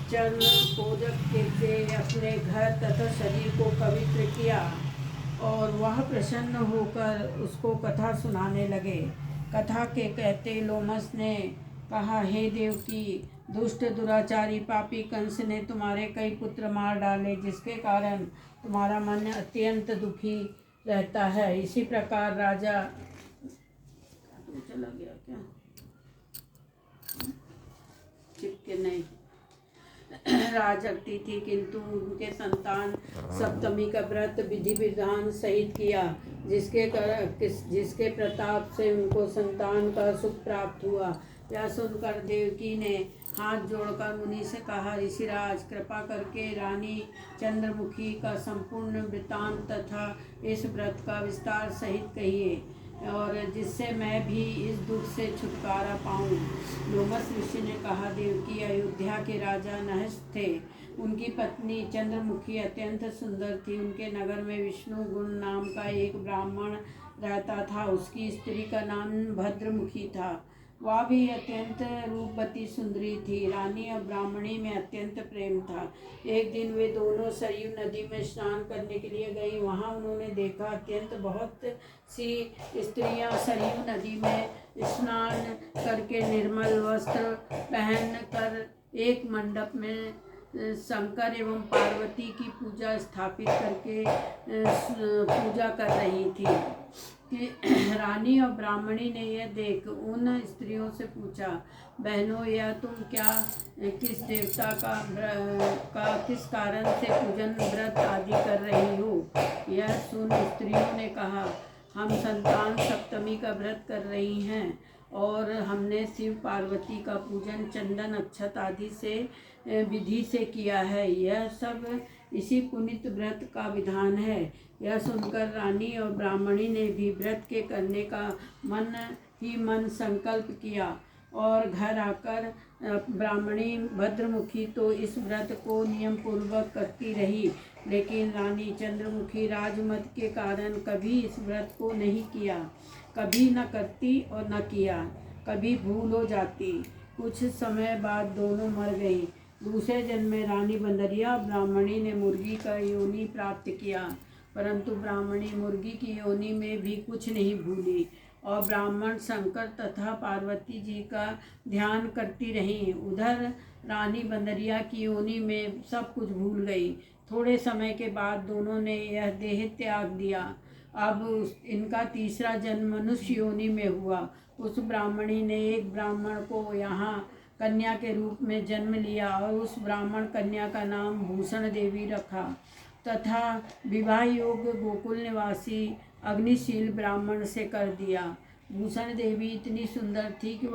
चल कोदक से अपने घर तथा शरीर को पवित्र किया और वह प्रसन्न होकर उसको कथा सुनाने लगे। कथा के कहते लोमस ने कहा, हे देवकी, दुष्ट दुराचारी पापी कंस ने तुम्हारे कई पुत्र मार डाले, जिसके कारण तुम्हारा मन अत्यंत दुखी रहता है। इसी प्रकार राजा चला गया क्या चिपके नहीं राजक्ति थी, किंतु उनके संतान सप्तमी का व्रत विधि विधान सहित किया, जिसके प्रताप से उनको संतान का सुख प्राप्त हुआ। यह सुनकर देवकी ने हाथ जोड़कर मुनि से कहा, ऋषिराज, कृपा करके रानी चंद्रमुखी का संपूर्ण वृत्तांत तथा इस व्रत का विस्तार सहित कहिए, और जिससे मैं भी इस दुख से छुटकारा पाऊँ। लोमस ऋषि ने कहा, देवकी, अयोध्या के राजा नहस थे। उनकी पत्नी चंद्रमुखी अत्यंत सुंदर थी। उनके नगर में विष्णु गुण नाम का एक ब्राह्मण रहता था। उसकी स्त्री का नाम भद्रमुखी था। वह भी अत्यंत रूपवती सुंदरी थी। रानी और ब्राह्मणी में अत्यंत प्रेम था। एक दिन वे दोनों सरयू नदी में स्नान करने के लिए गई। वहां उन्होंने देखा अत्यंत बहुत सी स्त्रियां सरयू नदी में स्नान करके निर्मल वस्त्र पहन कर एक मंडप में शंकर एवं पार्वती की पूजा स्थापित करके पूजा कर रही थी कि रानी और ब्राह्मणी ने यह देख उन स्त्रियों से पूछा, बहनों, यह तुम क्या किस देवता का किस कारण से पूजन व्रत आदि कर रही हो? यह सुन स्त्रियों ने कहा, हम संतान सप्तमी का व्रत कर रही हैं और हमने शिव पार्वती का पूजन चंदन अक्षत आदि से विधि से किया है। यह सब इसी पुनित व्रत का विधान है। यह सुनकर रानी और ब्राह्मणी ने भी व्रत के करने का मन ही मन संकल्प किया और घर आकर ब्राह्मणी भद्रमुखी तो इस व्रत को नियम पूर्वक करती रही, लेकिन रानी चंद्रमुखी राजमत के कारण कभी इस व्रत को नहीं किया। कभी न करती और न किया, कभी भूल हो जाती। कुछ समय बाद दोनों मर गई। दूसरे जन्म में रानी बंदरिया ब्राह्मणी ने मुर्गी का योनि प्राप्त किया, परंतु ब्राह्मणी मुर्गी की योनि में भी कुछ नहीं भूली और ब्राह्मण शंकर तथा पार्वती जी का ध्यान करती रहीं। उधर रानी बंदरिया की योनि में सब कुछ भूल गई। थोड़े समय के बाद दोनों ने यह देह त्याग दिया। अब इनका तीसरा जन्म मनुष्य योनि में हुआ। उस ब्राह्मणी ने एक ब्राह्मण को यहाँ कन्या के रूप में जन्म लिया और उस ब्राह्मण कन्या का नाम भूषण देवी रखा तथा विवाह योग गोकुल निवासी अग्निशील ब्राह्मण से कर दिया। भूषण देवी इतनी सुंदर थी कि